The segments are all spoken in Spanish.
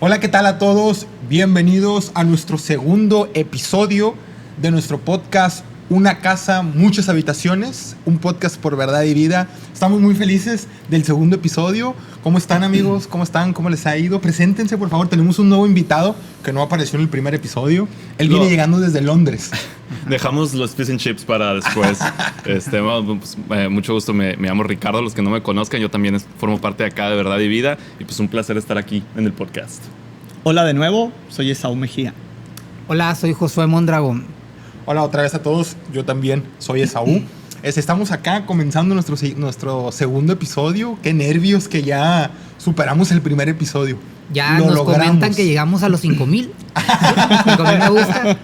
Hola, ¿qué tal a todos? Bienvenidos a nuestro segundo episodio de nuestro podcast Una casa, muchas habitaciones, un podcast por verdad y vida. Estamos muy felices del segundo episodio. ¿Cómo están, amigos? ¿Cómo están? ¿Cómo les ha ido? Preséntense, por favor. Tenemos un nuevo invitado que no apareció en el primer episodio. Él viene llegando desde Londres. Dejamos los fish and chips para después. Mucho gusto, me llamo Ricardo. Los que no me conozcan, yo también formo parte de acá de Verdad y Vida. Y pues un placer estar aquí en el podcast. Hola de nuevo, soy Esaú Mejía. Hola, soy Josué Mondragón. Hola otra vez a todos, yo también soy Esaú. Estamos acá comenzando nuestro segundo episodio. Qué nervios que ya superamos el primer episodio. Ya nos comentan que llegamos a los 5,000. 5,000 me gusta.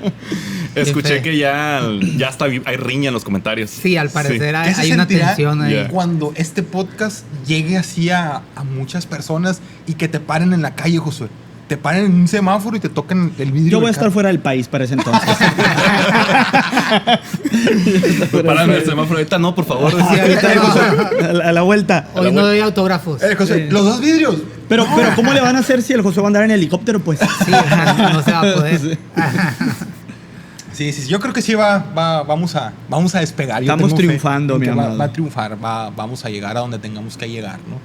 Escuché que ya está, hay riña en los comentarios. Sí, al parecer sí. hay una tensión ahí. Cuando este podcast llegue así a muchas personas y que te paren en la calle, Josué. Te paren en un semáforo y te tocan el vidrio. Yo voy a estar fuera del país para ese entonces. Pues párame el semáforo ahorita, no, por favor. Sí, ahorita no. A la vuelta. Hoy no doy autógrafos. José, los dos vidrios. Pero ¿cómo le van a hacer si el José va a andar en helicóptero, pues? Sí, no se va a poder. Sí, yo creo que sí vamos a despegar. Estamos triunfando, mi amado. Va a triunfar, vamos a llegar a donde tengamos que llegar, ¿no?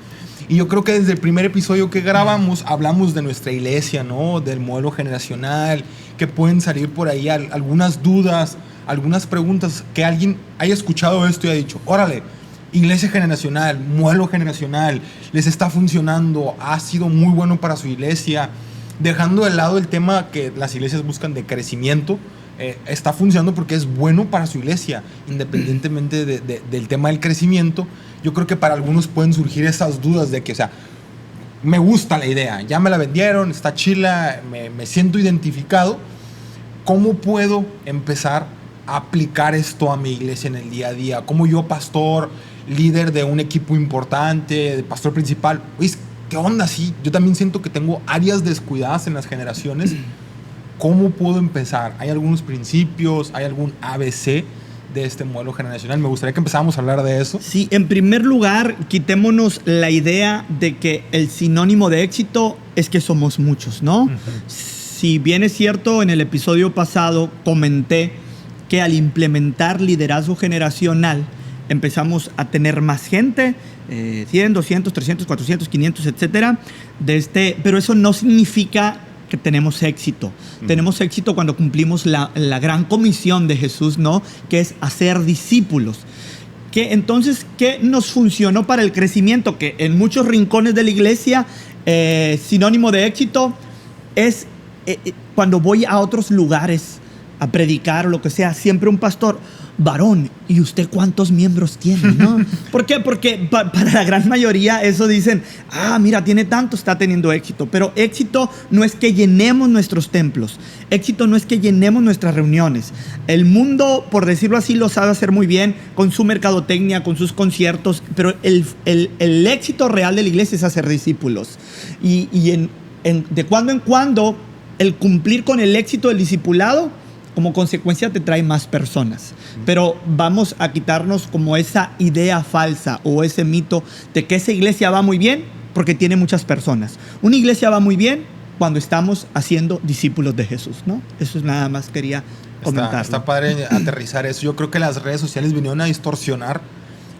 Y yo creo que desde el primer episodio que grabamos hablamos de nuestra iglesia, ¿no? Del modelo generacional, que pueden salir por ahí algunas dudas, algunas preguntas, que alguien haya escuchado esto y haya dicho, órale, iglesia generacional, modelo generacional, les está funcionando, ha sido muy bueno para su iglesia, dejando de lado el tema que las iglesias buscan de crecimiento. Está funcionando porque es bueno para su iglesia, independientemente del tema del crecimiento. Yo creo que para algunos pueden surgir esas dudas de que, o sea, me gusta la idea, ya me la vendieron, está chila, me siento identificado. ¿Cómo puedo empezar a aplicar esto a mi iglesia en el día a día? ¿Cómo yo, pastor, líder de un equipo importante, de pastor principal, oye, ¿qué onda? Sí, yo también siento que tengo áreas descuidadas en las generaciones. ¿Cómo puedo empezar? ¿Hay algunos principios? ¿Hay algún ABC de este modelo generacional? Me gustaría que empezáramos a hablar de eso. Sí, en primer lugar, quitémonos la idea de que el sinónimo de éxito es que somos muchos, ¿no? Uh-huh. Si bien es cierto, en el episodio pasado comenté que al implementar liderazgo generacional empezamos a tener más gente, 100, 200, 300, 400, 500, etcétera. Pero eso no significa que tenemos éxito. Tenemos éxito cuando cumplimos la gran comisión de Jesús, ¿no? Que es hacer discípulos. Entonces, ¿qué nos funcionó para el crecimiento? Que en muchos rincones de la iglesia, sinónimo de éxito es cuando voy a otros lugares a predicar o lo que sea, siempre un pastor, varón, ¿y usted cuántos miembros tiene? ¿No? ¿Por qué? Porque para la gran mayoría eso dicen, mira, tiene tanto, está teniendo éxito. Pero éxito no es que llenemos nuestros templos. Éxito no es que llenemos nuestras reuniones. El mundo, por decirlo así, lo sabe hacer muy bien con su mercadotecnia, con sus conciertos. Pero el éxito real de la iglesia es hacer discípulos. Y de cuando en cuando, el cumplir con el éxito del discipulado, como consecuencia te trae más personas. Pero vamos a quitarnos como esa idea falsa o ese mito de que esa iglesia va muy bien porque tiene muchas personas. Una iglesia va muy bien cuando estamos haciendo discípulos de Jesús, ¿no? Eso es nada más quería comentar. Está padre aterrizar eso. Yo creo que las redes sociales vinieron a distorsionar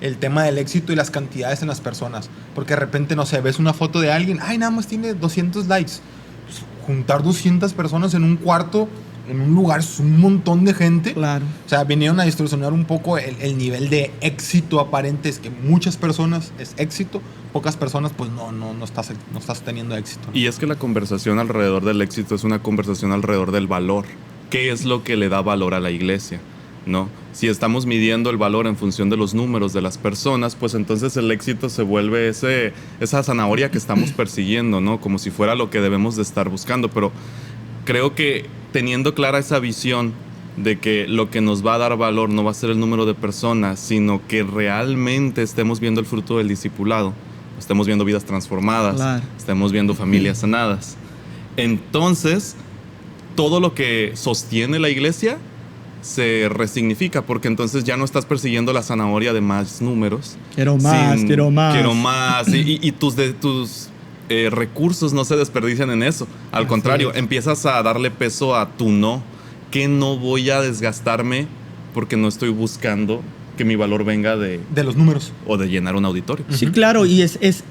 el tema del éxito y las cantidades en las personas. Porque de repente, no sé, ves una foto de alguien, nada más tiene 200 likes. Pues, juntar 200 personas en un cuarto, en un lugar, es un montón de gente. Claro. O sea, vinieron a distorsionar un poco el nivel de éxito aparente. Es que muchas personas es éxito, pocas personas pues no estás teniendo éxito, ¿no? Y es que la conversación alrededor del éxito es una conversación alrededor del valor. ¿Qué es lo que le da valor a la iglesia? ¿No? Si estamos midiendo el valor en función de los números de las personas, pues entonces el éxito se vuelve esa zanahoria que estamos persiguiendo, ¿no? Como si fuera lo que debemos de estar buscando. Pero creo que teniendo clara esa visión de que lo que nos va a dar valor no va a ser el número de personas, sino que realmente estemos viendo el fruto del discipulado, estemos viendo vidas transformadas, claro, estemos viendo familias sanadas. Entonces, todo lo que sostiene la iglesia se resignifica, porque entonces ya no estás persiguiendo la zanahoria de más números. Quiero más. Quiero más. Y tus recursos no se desperdician en eso. Al contrario, empiezas a darle peso a tu no. Que no voy a desgastarme porque no estoy buscando que mi valor venga de los números o de llenar un auditorio. Sí, claro, y es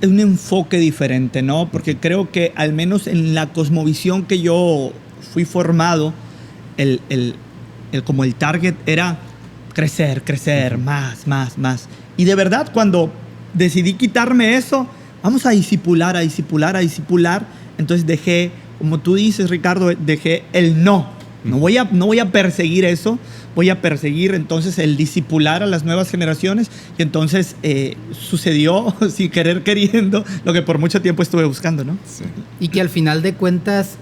un enfoque diferente, ¿no? Porque creo que al menos en la cosmovisión que yo fui formado, como el target era crecer, más. Y de verdad, cuando decidí quitarme eso, vamos a discipular, entonces dejé, como tú dices, Ricardo, dejé el no. No voy a perseguir eso, voy a perseguir entonces el discipular a las nuevas generaciones, y entonces sucedió sin querer queriendo lo que por mucho tiempo estuve buscando, ¿no? Sí. Y que al final de cuentas,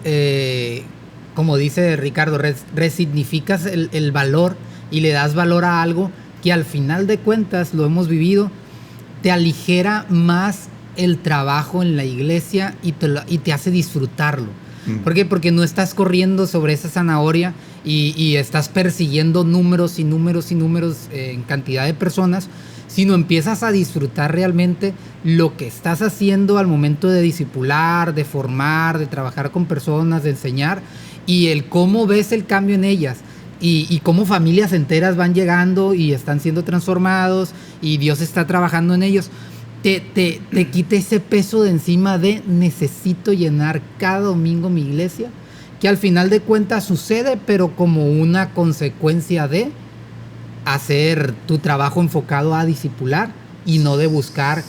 como dice Ricardo, resignificas el valor y le das valor a algo que al final de cuentas, lo hemos vivido, te aligera más el trabajo en la iglesia y te hace disfrutarlo. ¿Por qué? Porque no estás corriendo sobre esa zanahoria y estás persiguiendo números en cantidad de personas, sino empiezas a disfrutar realmente lo que estás haciendo al momento de discipular, de formar, de trabajar con personas, de enseñar, y el cómo ves el cambio en ellas y cómo familias enteras van llegando y están siendo transformados y Dios está trabajando en ellos. Te quita ese peso de encima de necesito llenar cada domingo mi iglesia, que al final de cuentas sucede, pero como una consecuencia de hacer tu trabajo enfocado a discipular y no de buscar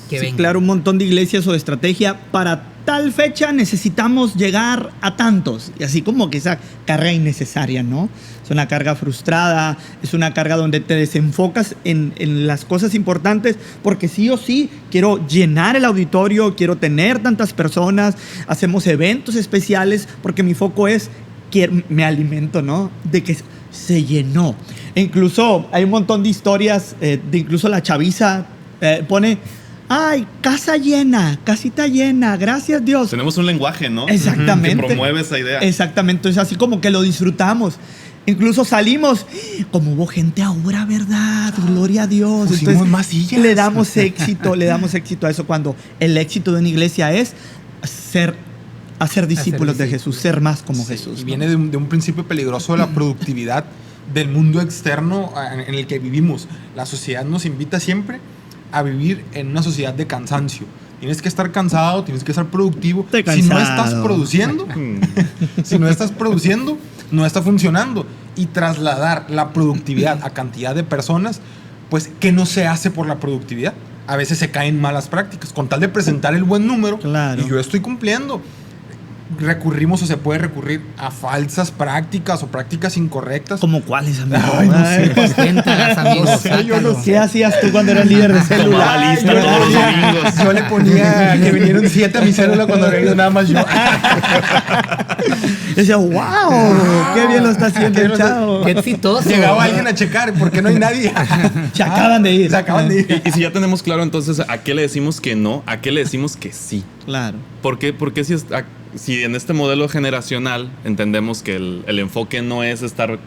que venga. Claro, un montón de iglesias o de estrategia para tal fecha necesitamos llegar a tantos, y así como que esa carga innecesaria, ¿no? Es una carga frustrada, es una carga donde te desenfocas en las cosas importantes, porque sí o sí quiero llenar el auditorio, quiero tener tantas personas, hacemos eventos especiales, porque mi foco es que me alimento, ¿no? De que se llenó. E incluso hay un montón de historias, de incluso la chaviza pone: ¡ay, casa llena, casita llena, gracias Dios! Tenemos un lenguaje, ¿no? Exactamente. Que promueve esa idea. Exactamente, es así como que lo disfrutamos. Incluso salimos, como hubo gente ahora, ¿verdad? Gloria a Dios. Pusimos entonces, más sillas. le damos éxito a eso, cuando el éxito de una iglesia es hacer discípulos de Jesús, ser más como Jesús. Y ¿no? viene de un principio peligroso de la productividad del mundo externo en el que vivimos. La sociedad nos invita siempre a vivir en una sociedad de cansancio. Tienes que estar cansado, tienes que estar productivo. Si no estás produciendo, no está funcionando. Y trasladar la productividad a cantidad de personas, pues, ¿qué no se hace por la productividad? A veces se caen malas prácticas. Con tal de presentar el buen número, claro, y yo estoy cumpliendo, recurrimos o se puede recurrir a falsas prácticas o prácticas incorrectas. ¿Como cuáles, amigo? Ay, no sé. Pues cuéntalas, amigo, No sé, yo no sácalo. sé. ¿Qué hacías tú cuando eras líder de célula? Tomaba lista todos los domingos. Yo le ponía que vinieron 7 a mi célula cuando había ido nada más yo. Y decía, wow, qué bien lo está haciendo el chavo. Qué exitoso. Llegaba alguien a checar porque no hay nadie. Se acaban de ir. Se acaban de ir. Y si ya tenemos claro entonces a qué le decimos que no, a qué le decimos que sí. Claro. ¿Por qué si en este modelo generacional entendemos que el enfoque no es estar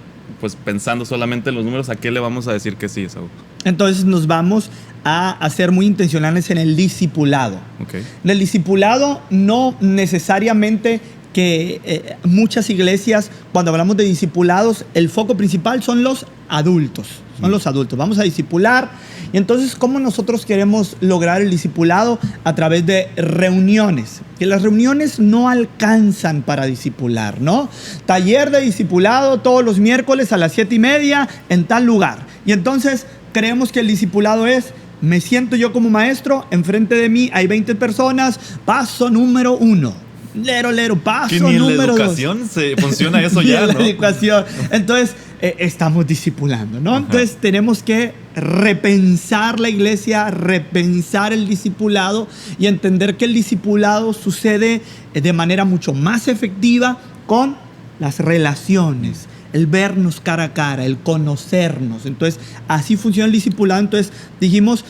pues pensando solamente en los números, ¿a qué le vamos a decir que sí, Saúl? Entonces nos vamos a ser muy intencionales en el discipulado. Okay. En el discipulado no necesariamente que muchas iglesias, cuando hablamos de discipulados, el foco principal son los adultos. Son los adultos. Vamos a discipular. Y entonces, ¿cómo nosotros queremos lograr el discipulado? A través de reuniones. Que las reuniones no alcanzan para discipular, ¿no? Taller de discipulado todos los miércoles a las 7:30 en tal lugar. Y entonces creemos que el discipulado es: me siento yo como maestro, enfrente de mí hay 20 personas, paso número 1. Lero, paso Que ni en la número 2. educación se funciona eso Ni ya, en ¿no? la educación. Entonces, estamos discipulando, ¿no? Ajá. Entonces, tenemos que repensar la iglesia, repensar el discipulado y entender que el discipulado sucede de manera mucho más efectiva con las relaciones, el vernos cara a cara, el conocernos. Entonces, así funciona el discipulado. Entonces, dijimos,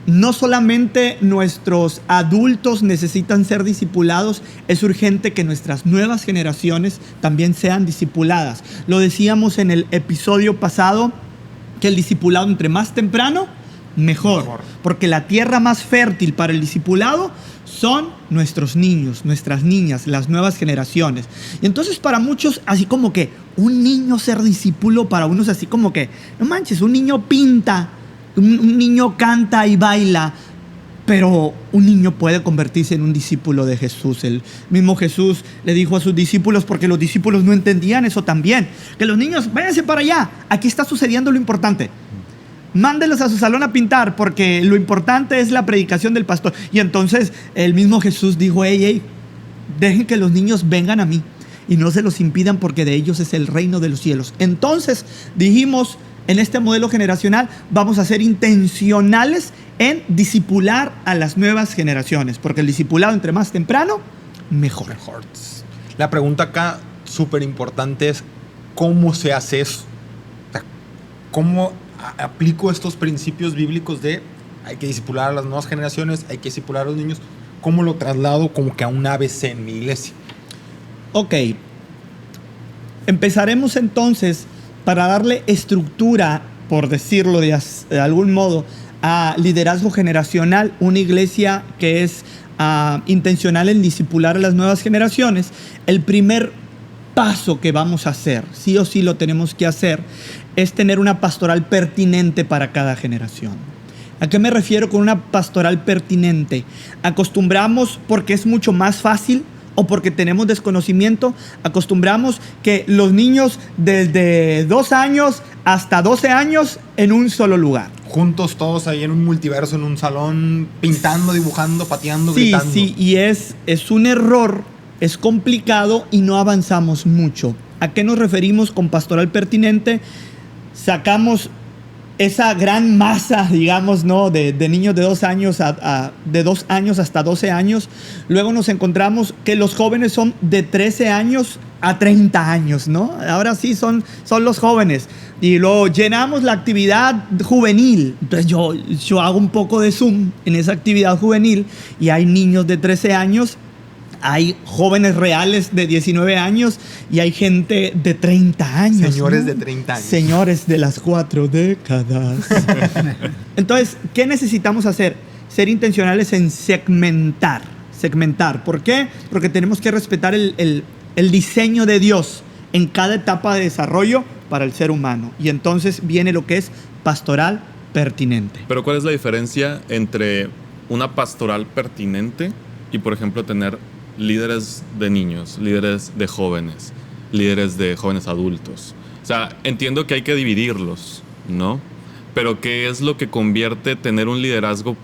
no solamente nuestros adultos necesitan ser discipulados, es urgente que nuestras nuevas generaciones también sean discipuladas. Lo decíamos en el episodio pasado, que el discipulado entre más temprano, mejor. Porque la tierra más fértil para el discipulado son nuestros niños, nuestras niñas, las nuevas generaciones. Y entonces para muchos, así como que un niño ser discípulo, para unos así como que, no manches, un niño pinta, un niño canta y baila, pero un niño puede convertirse en un discípulo de Jesús. El mismo Jesús le dijo a sus discípulos, porque los discípulos no entendían eso también, que los niños, váyanse para allá, aquí está sucediendo lo importante. Mándenlos a su salón a pintar, porque lo importante es la predicación del pastor. Y entonces el mismo Jesús dijo, hey, dejen que los niños vengan a mí y no se los impidan, porque de ellos es el reino de los cielos. Entonces dijimos, en este modelo generacional vamos a ser intencionales en discipular a las nuevas generaciones, porque el discipulado entre más temprano, mejor. La pregunta acá súper importante es, ¿cómo se hace eso? O sea, ¿cómo aplico estos principios bíblicos de hay que discipular a las nuevas generaciones, hay que discipular a los niños? ¿Cómo lo traslado como que a un ABC en mi iglesia? Ok. Empezaremos entonces, para darle estructura, por decirlo de algún modo, a liderazgo generacional, una iglesia que es intencional en discipular a las nuevas generaciones. El primer paso que vamos a hacer, sí o sí lo tenemos que hacer, es tener una pastoral pertinente para cada generación. ¿A qué me refiero con una pastoral pertinente? Acostumbramos, porque es mucho más fácil o porque tenemos desconocimiento, acostumbramos que los niños desde 2 años hasta 12 años en un solo lugar. Juntos todos ahí en un multiverso, en un salón, pintando, dibujando, pateando, gritando. Sí, y es un error, es complicado y no avanzamos mucho. ¿A qué nos referimos con pastoral pertinente? Sacamos esa gran masa, digamos, ¿no? de niños de 2 años de 2 años hasta 12 años. Luego nos encontramos que los jóvenes son de 13 años a 30 años, ¿no? Ahora sí son los jóvenes. Y luego llenamos la actividad juvenil. Entonces yo hago un poco de zoom en esa actividad juvenil y hay niños de 13 años, hay jóvenes reales de 19 años y hay gente de 30 años. Señores, ¿no? de 30 años. Señores de las 4 décadas. Entonces, ¿qué necesitamos hacer? Ser intencionales en segmentar. ¿Por qué? Porque tenemos que respetar el diseño de Dios en cada etapa de desarrollo para el ser humano. Y entonces viene lo que es pastoral pertinente. Pero ¿cuál es la diferencia entre una pastoral pertinente y, por ejemplo, tener líderes de niños, líderes de jóvenes adultos? O sea, entiendo que hay que dividirlos, ¿no? Pero ¿qué es lo que convierte tener un liderazgo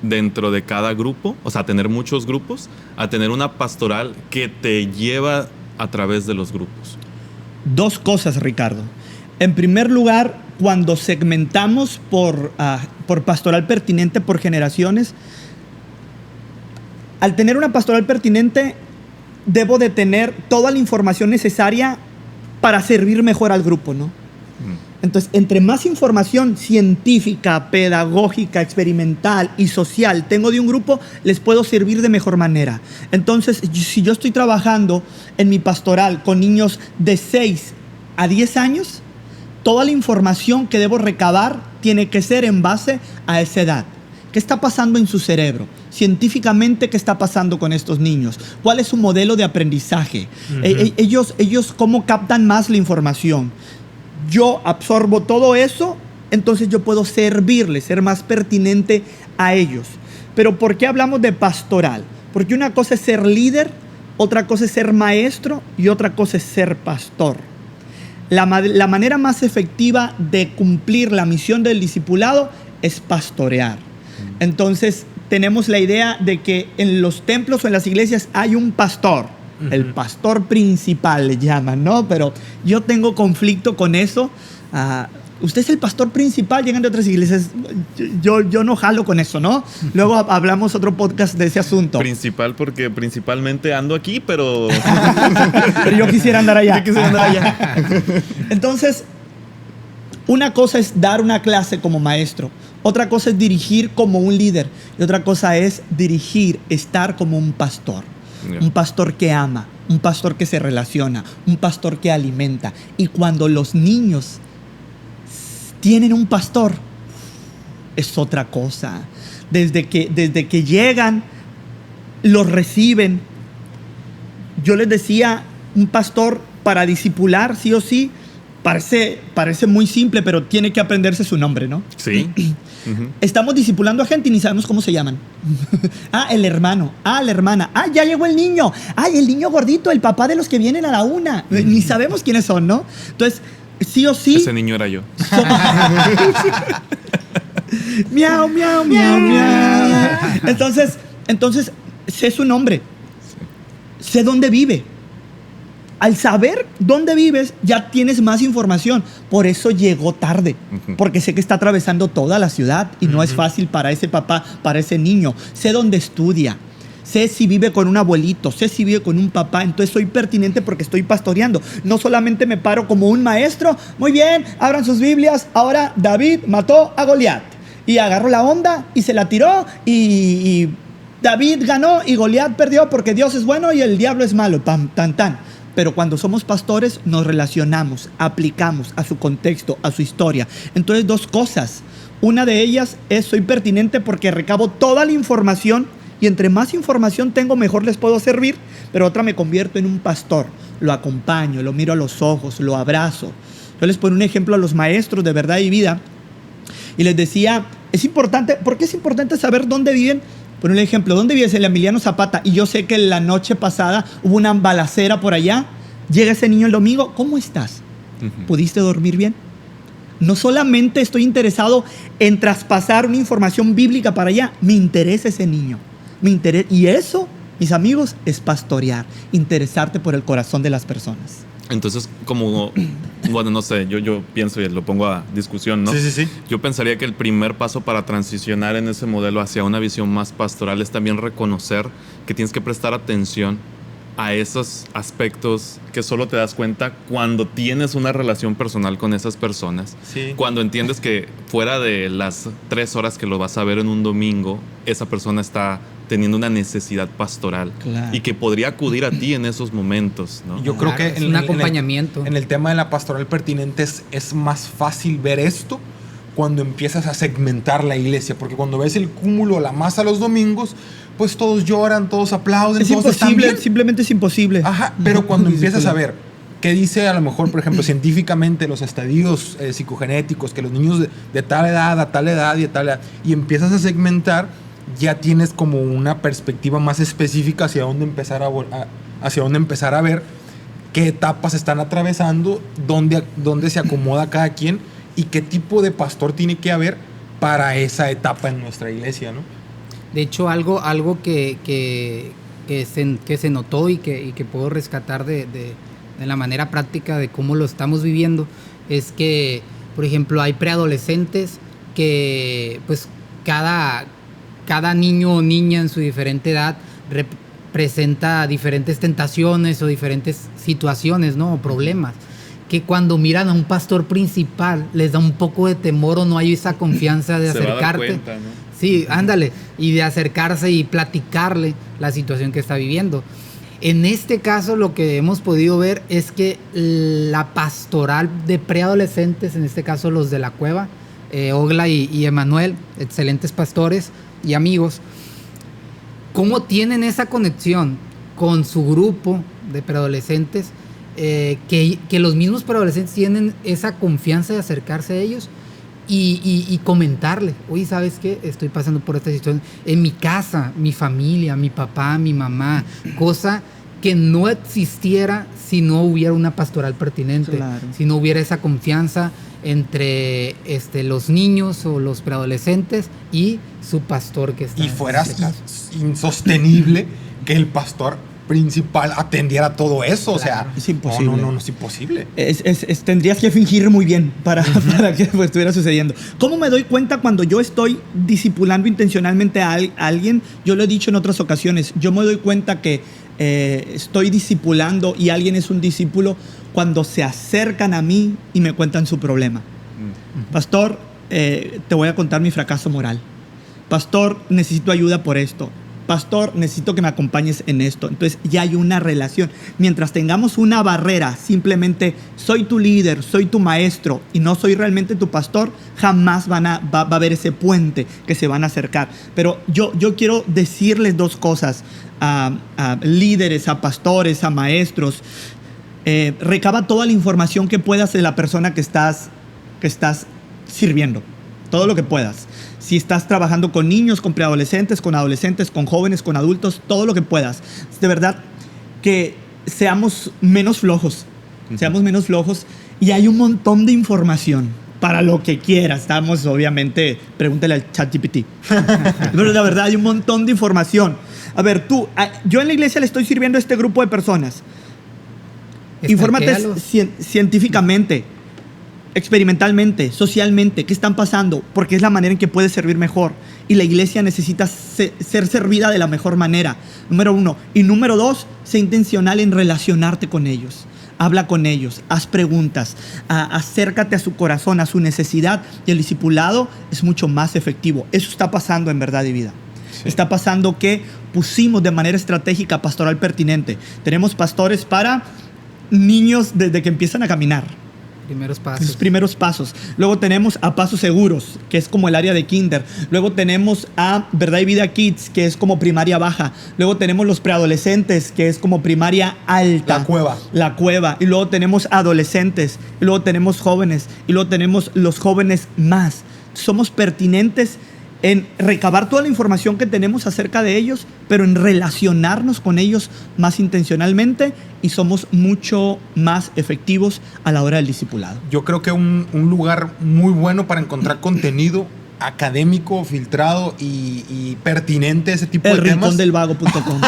dentro de cada grupo? O sea, tener muchos grupos, a tener una pastoral que te lleva a través de los grupos. 2 cosas, Ricardo. En primer lugar, cuando segmentamos por pastoral pertinente por generaciones, al tener una pastoral pertinente, debo de tener toda la información necesaria para servir mejor al grupo, ¿no? Entonces, entre más información científica, pedagógica, experimental y social tengo de un grupo, les puedo servir de mejor manera. Entonces, si yo estoy trabajando en mi pastoral con niños de 6 a 10 años, toda la información que debo recabar tiene que ser en base a esa edad. ¿Qué está pasando en su cerebro? Científicamente, ¿qué está pasando con estos niños? ¿Cuál es su modelo de aprendizaje? Ellos ¿cómo captan más la información? Yo absorbo todo eso, entonces yo puedo servirles, ser más pertinente a ellos. Pero ¿por qué hablamos de pastoral? Porque una cosa es ser líder, otra cosa es ser maestro y otra cosa es ser pastor. La manera más efectiva de cumplir la misión del discipulado es pastorear. Entonces tenemos la idea de que en los templos o en las iglesias hay un pastor. El pastor principal le llaman, ¿no? Pero yo tengo conflicto con eso. Usted es el pastor principal, llegan de otras iglesias. Yo no jalo con eso, ¿no? Luego hablamos otro podcast de ese asunto. Principal porque principalmente ando aquí, pero... pero yo quisiera andar allá. Entonces, una cosa es dar una clase como maestro. Otra cosa es dirigir como un líder. Y otra cosa es dirigir, estar como un pastor. Un pastor que ama, un pastor que se relaciona, un pastor que alimenta. Y cuando los niños tienen un pastor, es otra cosa. Desde que llegan, los reciben. Yo les decía, un pastor para discipular, sí o sí, parece muy simple, pero tiene que aprenderse su nombre, ¿no? Sí. Estamos discipulando a gente y ni sabemos cómo se llaman. El hermano. La hermana. Ya llegó el niño. El niño gordito, el papá de los que vienen a la 1. Ni sabemos quiénes son, ¿no? Entonces, sí o sí. Ese niño era yo. Miau, miau, miau, miau. Entonces, sé su nombre. Sé dónde vive. Al saber dónde vives, ya tienes más información. Por eso llegó tarde. Porque sé que está atravesando toda la ciudad y no es fácil para ese papá, para ese niño. Sé dónde estudia. Sé si vive con un abuelito. Sé si vive con un papá. Entonces soy pertinente porque estoy pastoreando. No solamente me paro como un maestro. Muy bien, abran sus Biblias. Ahora David mató a Goliat. Y agarró la onda y se la tiró y David ganó y Goliat perdió porque Dios es bueno y el diablo es malo. Pam, tan, tan. Pero cuando somos pastores nos relacionamos, aplicamos a su contexto, a su historia. Entonces, 2 cosas. Una de ellas es soy pertinente porque recabo toda la información y entre más información tengo, mejor les puedo servir. Pero otra, me convierto en un pastor. Lo acompaño, lo miro a los ojos, lo abrazo. Yo les pongo un ejemplo a los maestros de verdad y vida y les decía, es importante, ¿por qué es importante saber dónde viven? Por un ejemplo, ¿dónde vives? El Emiliano Zapata. Y yo sé que la noche pasada hubo una balacera por allá. Llega ese niño el domingo. ¿Cómo estás? ¿Pudiste dormir bien? No solamente estoy interesado en traspasar una información bíblica para allá. Me interesa ese niño. Y eso, mis amigos, es pastorear. Interesarte por el corazón de las personas. Entonces, bueno, no sé, yo pienso y lo pongo a discusión, ¿no? Sí. Yo pensaría que el primer paso para transicionar en ese modelo hacia una visión más pastoral es también reconocer que tienes que prestar atención a esos aspectos que solo te das cuenta cuando tienes una relación personal con esas personas. Sí. Cuando entiendes que fuera de las 3 horas que lo vas a ver en un domingo, esa persona está teniendo una necesidad pastoral. Claro. Y que podría acudir a ti en esos momentos, ¿no? Yo creo que es un acompañamiento. En el tema de la pastoral pertinente es más fácil ver esto cuando empiezas a segmentar la iglesia, porque cuando ves el cúmulo, la masa los domingos, pues todos lloran, todos aplauden, Es todos están imposible, bien. simplemente es imposible. Ajá, pero cuando empiezas a Discipular. ver qué dice a lo mejor, por ejemplo, científicamente los estadios psicogenéticos, que los niños de tal edad a tal edad y a tal edad, y empiezas a segmentar, ya tienes como una perspectiva más específica hacia dónde empezar a ver qué etapas están atravesando, dónde se acomoda cada quien y qué tipo de pastor tiene que haber para esa etapa en nuestra iglesia, ¿no? De hecho, algo que se notó y que puedo rescatar de la manera práctica de cómo lo estamos viviendo es que, por ejemplo, hay preadolescentes que pues cada niño o niña en su diferente edad representa diferentes tentaciones o diferentes situaciones, ¿no? O problemas, que cuando miran a un pastor principal les da un poco de temor o no hay esa confianza de acercarte. Se va a dar cuenta, ¿no? Sí, ándale, y de acercarse y platicarle la situación que está viviendo. En este caso, lo que hemos podido ver es que la pastoral de preadolescentes, en este caso los de la cueva, Ogla y Emanuel, excelentes pastores y amigos, cómo tienen esa conexión con su grupo de preadolescentes, que los mismos preadolescentes tienen esa confianza de acercarse a ellos y comentarle, oye, ¿sabes qué? Estoy pasando por esta situación en mi casa, mi familia, mi papá, mi mamá, cosa que no existiera si no hubiera una pastoral pertinente, Claro. si no hubiera esa confianza entre los niños o los preadolescentes y su pastor que está Y fuera en este caso. insostenible que el pastor principal atendiera todo eso, o sea, Es imposible. No, es imposible. Tendrías que fingir muy bien para que estuviera sucediendo. ¿Cómo me doy cuenta cuando yo estoy discipulando intencionalmente a alguien? Yo lo he dicho en otras ocasiones. Yo me doy cuenta que estoy discipulando y alguien es un discípulo cuando se acercan a mí y me cuentan su problema. Pastor, te voy a contar mi fracaso moral. Pastor, necesito ayuda por esto. pastor, necesito que me acompañes en esto. Entonces ya hay una relación. Mientras tengamos una barrera, simplemente soy tu líder, soy tu maestro y no soy realmente tu pastor, jamás va a haber ese puente que se van a acercar. Pero yo quiero decirles dos cosas a líderes, a pastores, a maestros. Recaba toda la información que puedas de la persona que estás sirviendo. Todo lo que puedas. Si estás trabajando con niños, con preadolescentes, con adolescentes, con jóvenes, con adultos, todo lo que puedas. De verdad que seamos menos flojos. Seamos menos flojos. Y hay un montón de información para lo que quieras. Estamos, obviamente, pregúntale al ChatGPT. Pero la verdad, hay un montón de información. A ver, yo en la iglesia le estoy sirviendo a este grupo de personas. Infórmate científicamente, experimentalmente, socialmente, qué están pasando, porque es la manera en que puedes servir mejor. Y la iglesia necesita ser servida de la mejor manera, número 1. Y número 2, sé intencional en relacionarte con ellos. Habla con ellos, haz preguntas, acércate a su corazón, a su necesidad, y el discipulado es mucho más efectivo. Eso está pasando en Verdad y Vida. Sí. Está pasando que pusimos de manera estratégica pastoral pertinente. Tenemos pastores para niños desde que empiezan a caminar. Sus primeros pasos. Luego tenemos a Pasos Seguros, que es como el área de kinder. Luego tenemos a Verdad y Vida Kids, que es como primaria baja. Luego tenemos los preadolescentes, que es como primaria alta. La cueva. Y luego tenemos adolescentes. Y luego tenemos jóvenes. Y luego tenemos los jóvenes más. Somos pertinentes en recabar toda la información que tenemos acerca de ellos, pero en relacionarnos con ellos más intencionalmente, y somos mucho más efectivos a la hora del discipulado. Yo creo que un lugar muy bueno para encontrar contenido académico, filtrado y pertinente, ese tipo de temas. elrincondelvago.com.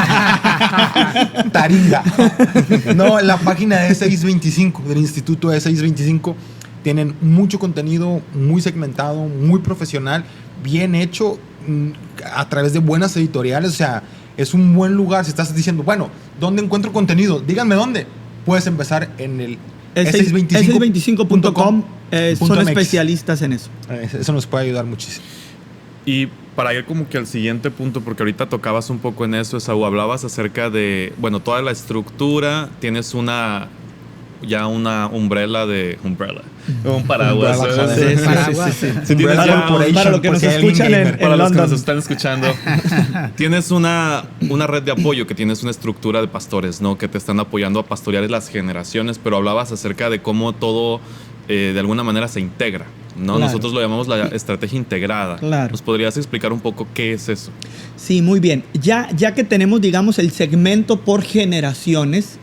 Taringa. No, la página de E625, del Instituto E625, tienen mucho contenido muy segmentado, muy profesional, bien hecho, a través de buenas editoriales. O sea, es un buen lugar. Si estás diciendo, bueno, ¿dónde encuentro contenido? Díganme dónde. Puedes empezar en el E625.com. Son especialistas en eso. Eso nos puede ayudar muchísimo. Y para ir como que al siguiente punto, porque ahorita tocabas un poco en eso, Esaú, hablabas acerca de, bueno, toda la estructura, tienes una umbrella, un paraguas. Sí. Para lo que nos escuchan para los que nos están escuchando. Tienes una red de apoyo, que tienes una estructura de pastores, ¿no? Que te están apoyando a pastorear las generaciones, pero hablabas acerca de cómo todo de alguna manera se integra, ¿no? Claro. Nosotros lo llamamos la estrategia integrada. Claro. ¿Nos podrías explicar un poco qué es eso? Sí, muy bien. Ya que tenemos, digamos, el segmento por generaciones,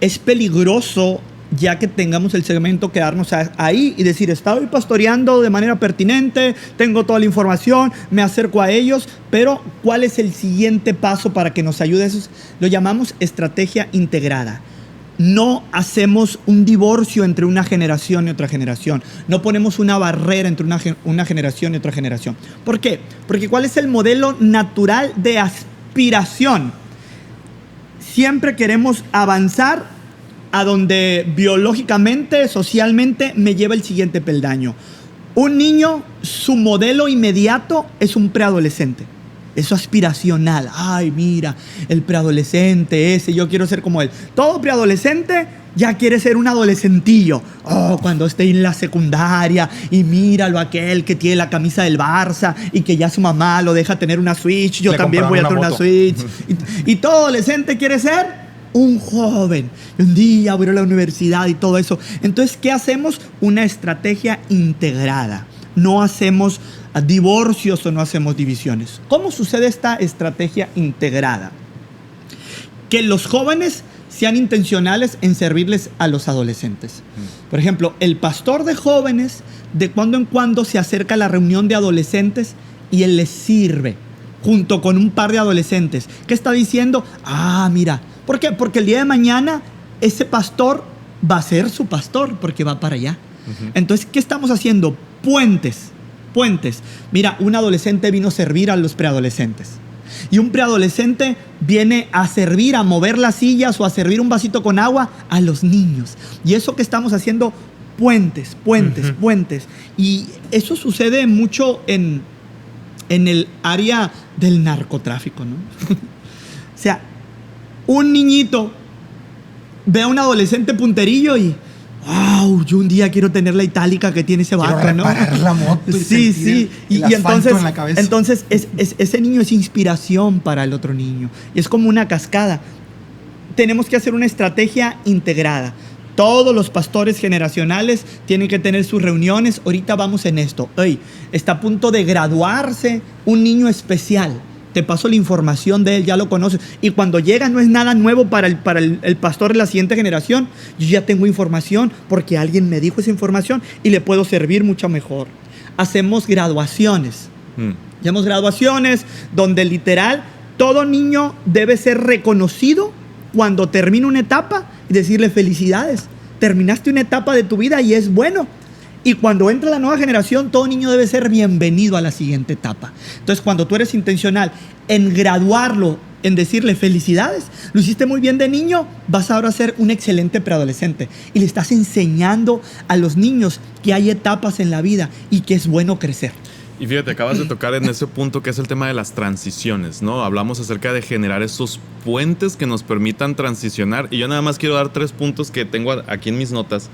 es peligroso, ya que tengamos el segmento, quedarnos ahí y decir, estoy pastoreando de manera pertinente, tengo toda la información, me acerco a ellos, pero ¿cuál es el siguiente paso para que nos ayude? Eso lo llamamos estrategia integrada. No hacemos un divorcio entre una generación y otra generación. No ponemos una barrera entre una generación y otra generación. ¿Por qué? Porque ¿cuál es el modelo natural de aspiración? Siempre queremos avanzar a donde biológicamente, socialmente me lleva el siguiente peldaño. Un niño, su modelo inmediato es un preadolescente. Eso aspiracional. Ay, mira, el preadolescente ese, yo quiero ser como él. Todo preadolescente ya quiere ser un adolescentillo. Oh, cuando esté en la secundaria y míralo aquel que tiene la camisa del Barça y que ya su mamá lo deja tener una Switch, yo también voy a tener una Switch. Y todo adolescente quiere ser un joven. Y un día voy a ir a la universidad y todo eso. Entonces, ¿qué hacemos? Una estrategia integrada. No hacemos divorcios o no hacemos divisiones. ¿Cómo sucede esta estrategia integrada? Que los jóvenes sean intencionales en servirles a los adolescentes. Por ejemplo, el pastor de jóvenes de cuando en cuando se acerca a la reunión de adolescentes y él les sirve junto con un par de adolescentes. ¿Qué está diciendo? Ah, mira. ¿Por qué? Porque el día de mañana ese pastor va a ser su pastor porque va para allá. Entonces, ¿qué estamos haciendo? Puentes. Mira, un adolescente vino a servir a los preadolescentes. Y un preadolescente viene a servir, a mover las sillas o a servir un vasito con agua a los niños. Y eso que estamos haciendo, puentes. Y eso sucede mucho en en el área del narcotráfico, ¿no? O sea, un niñito ve a un adolescente punterillo y wow, yo un día quiero tener la itálica que tiene ese vato, ¿no? Reparar la moto y sí, sentir sí. el asfalto en la cabeza. Entonces ese niño es inspiración para el otro niño. Y es como una cascada. Tenemos que hacer una estrategia integrada. Todos los pastores generacionales tienen que tener sus reuniones. Ahorita vamos en esto. Hoy está a punto de graduarse un niño especial. Te paso la información de él, ya lo conoces. Y cuando llega no es nada nuevo para el pastor de la siguiente generación. Yo ya tengo información porque alguien me dijo esa información y le puedo servir mucho mejor. Hacemos graduaciones. Hacemos graduaciones donde literal todo niño debe ser reconocido cuando termina una etapa y decirle felicidades. Terminaste una etapa de tu vida y es bueno. Y cuando entra la nueva generación, todo niño debe ser bienvenido a la siguiente etapa. Entonces, cuando tú eres intencional en graduarlo, en decirle felicidades, lo hiciste muy bien de niño, vas ahora a ser un excelente preadolescente. Y le estás enseñando a los niños que hay etapas en la vida y que es bueno crecer. Y fíjate, acabas de tocar en ese punto que es el tema de las transiciones, ¿no? Hablamos acerca de generar esos puentes que nos permitan transicionar. Y yo nada más quiero dar 3 puntos que tengo aquí en mis notas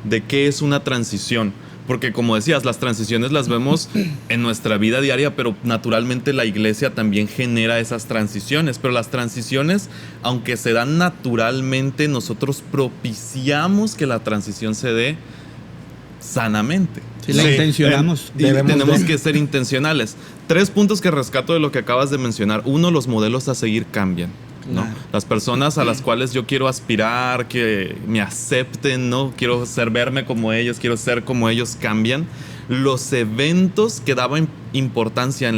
de qué es una transición. Porque como decías, las transiciones las vemos en nuestra vida diaria, pero naturalmente la iglesia también genera esas transiciones. Pero las transiciones, aunque se dan naturalmente, nosotros propiciamos que la transición se dé sanamente. Si la intencionamos. Y tenemos que ser intencionales. 3 puntos que rescato de lo que acabas de mencionar. 1, los modelos a seguir cambian, ¿no? Claro. Las personas a las cuales yo quiero aspirar, que me acepten, ¿no? Quiero verme como ellos, quiero ser como ellos, cambian. Los eventos que daban importancia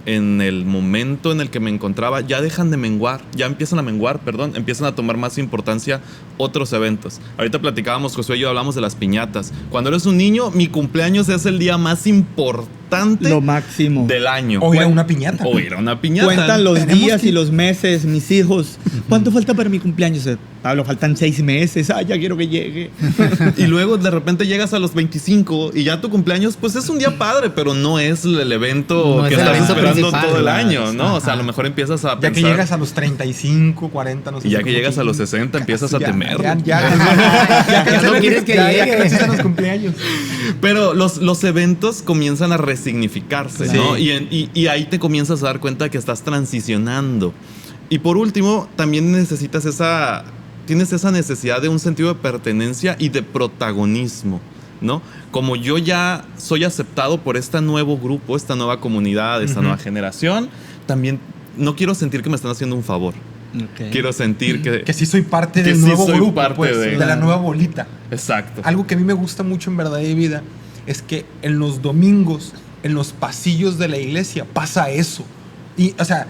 en el momento en el que me encontraba ya dejan de menguar, empiezan a tomar más importancia otros eventos. Ahorita platicábamos, Josué y yo hablamos de las piñatas. Cuando eres un niño, mi cumpleaños es el día más importante, lo máximo del año. O ir a una piñata. Cuentan los días y los meses, mis hijos. ¿Cuánto falta para mi cumpleaños? Pablo, faltan 6 meses. Ay, ya quiero que llegue. Y luego de repente llegas a los 25 y ya tu cumpleaños, pues es un día padre, pero no es el evento No que es el estás evento esperando principal, todo el claro. año, ¿no? Ajá. O sea, a lo mejor empiezas a Ya pensar. que llegas a los 35, 40, no sé. Y ya si que como llegas a los 60 empiezas a temer. Ya no quieres que llegue. Ya casi son los cumpleaños. Pero los eventos comienzan a resignificarse, Sí. ¿no? Y ahí te comienzas a dar cuenta que estás transicionando. Y por último, también tienes esa necesidad de un sentido de pertenencia y de protagonismo, ¿no? Como yo ya soy aceptado por este nuevo grupo, esta nueva comunidad, esta nueva generación, también no quiero sentir que me están haciendo un favor. Okay. Quiero sentir Que sí soy parte Que del sí nuevo soy grupo, parte pues, de- de la nueva bolita. Exacto. Algo que a mí me gusta mucho en Verdad y Vida es que en los domingos, en los pasillos de la iglesia, pasa eso. Y, o sea,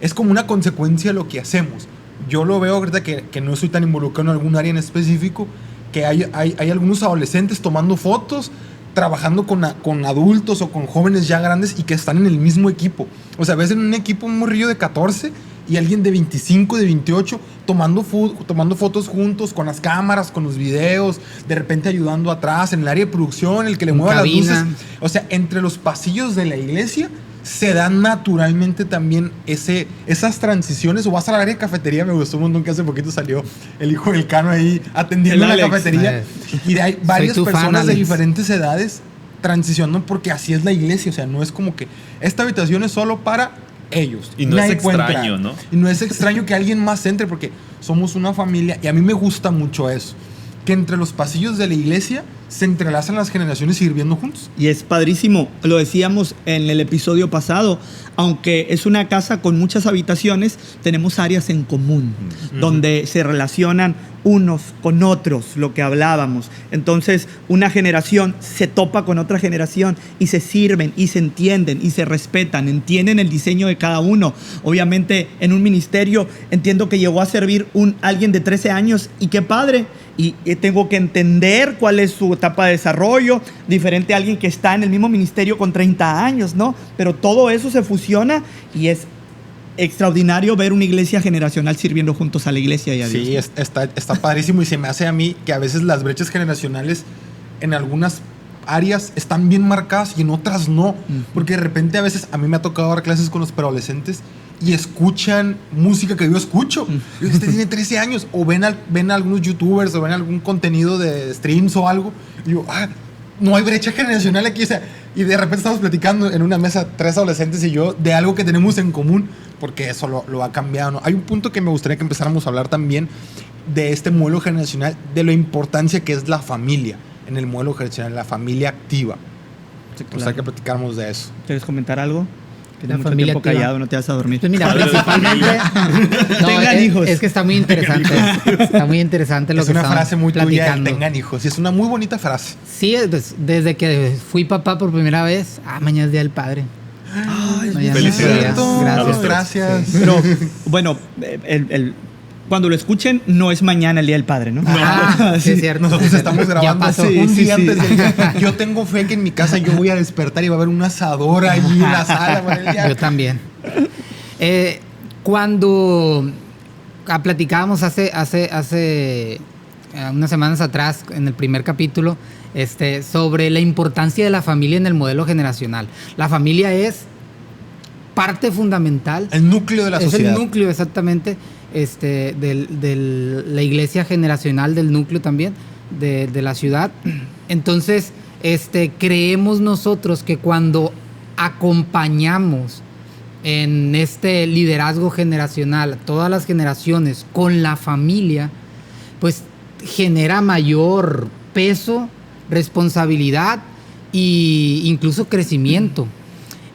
es como una consecuencia de lo que hacemos. Yo lo veo ahorita que no estoy tan involucrado en algún área en específico, que hay algunos adolescentes tomando fotos, trabajando con adultos o con jóvenes ya grandes y que están en el mismo equipo. O sea, ves en un equipo un morrillo de 14 y alguien de 25, de 28 tomando fotos juntos con las cámaras, con los videos, de repente ayudando atrás en el área de producción, el que le En mueva cabina. las luces. O sea, entre los pasillos de la iglesia se dan naturalmente también esas transiciones. O vas a la área de cafetería, me gustó un montón que hace poquito salió el hijo del Cano ahí atendiendo El en la Alex. cafetería. Y hay varias tu fan, personas de Alex. diferentes edades transicionando porque así es la iglesia. O sea, no es como que esta habitación es solo para ellos. Y no es Nadie puede extraño, entrar. ¿no? Y no es extraño que alguien más entre porque somos una familia. Y a mí me gusta mucho eso. Que entre los pasillos de la iglesia se entrelazan las generaciones sirviendo juntos. Y es padrísimo, lo decíamos en el episodio pasado, aunque es una casa con muchas habitaciones, tenemos áreas en común, donde se relacionan unos con otros, lo que hablábamos. Entonces, una generación se topa con otra generación y se sirven y se entienden y se respetan, entienden el diseño de cada uno. Obviamente, en un ministerio entiendo que llegó a servir alguien de 13 años y qué padre. Y tengo que entender cuál es su etapa de desarrollo, diferente a alguien que está en el mismo ministerio con 30 años, ¿no? Pero todo eso se fusiona y es extraordinario ver una iglesia generacional sirviendo juntos a la iglesia y a Dios. Sí, está padrísimo y se me hace a mí que a veces las brechas generacionales en algunas áreas están bien marcadas y en otras no. Porque de repente a veces a mí me ha tocado dar clases con los preadolescentes y escuchan música que yo escucho. Y este tiene 13 años. O ven algunos youtubers o ven algún contenido de streams o algo. Y yo, no hay brecha generacional aquí. O sea, y de repente estamos platicando en una mesa, 3 adolescentes y yo, de algo que tenemos en común, porque eso lo ha cambiado, ¿no? Hay un punto que me gustaría que empezáramos a hablar también de este modelo generacional, de la importancia que es la familia en el modelo generacional, la familia activa. Sí, O sea, que platicáramos de eso. ¿Quieres comentar algo? Tienes mucho familia tiempo activa. callado, no te vas a dormir. Pues mira, principalmente... Tengan hijos. Es que está muy interesante. Está muy interesante lo Es que una estamos frase muy tuya, platicando. tengan hijos. Y es una muy bonita frase. Sí, desde que fui papá por primera vez, mañana es Día del Padre. Ay, Mañana felicidades. es día. A los tres. Gracias. Pero, bueno, cuando lo escuchen, no es mañana el Día del Padre, ¿no? Sí, es cierto. Nosotros estamos Ya grabando pasó. un Sí, día sí, antes sí. del día. Yo tengo fe que en mi casa yo voy a despertar y va a haber un asador ahí en la sala para el día. Yo también. Cuando platicábamos hace unas semanas atrás, en el primer capítulo, sobre la importancia de la familia en el modelo generacional. La familia es parte fundamental. El núcleo de la sociedad. Es el núcleo, exactamente, de la iglesia generacional, del núcleo también, de la ciudad. Entonces, creemos nosotros que cuando acompañamos en este liderazgo generacional a todas las generaciones con la familia, pues genera mayor peso, responsabilidad e incluso crecimiento.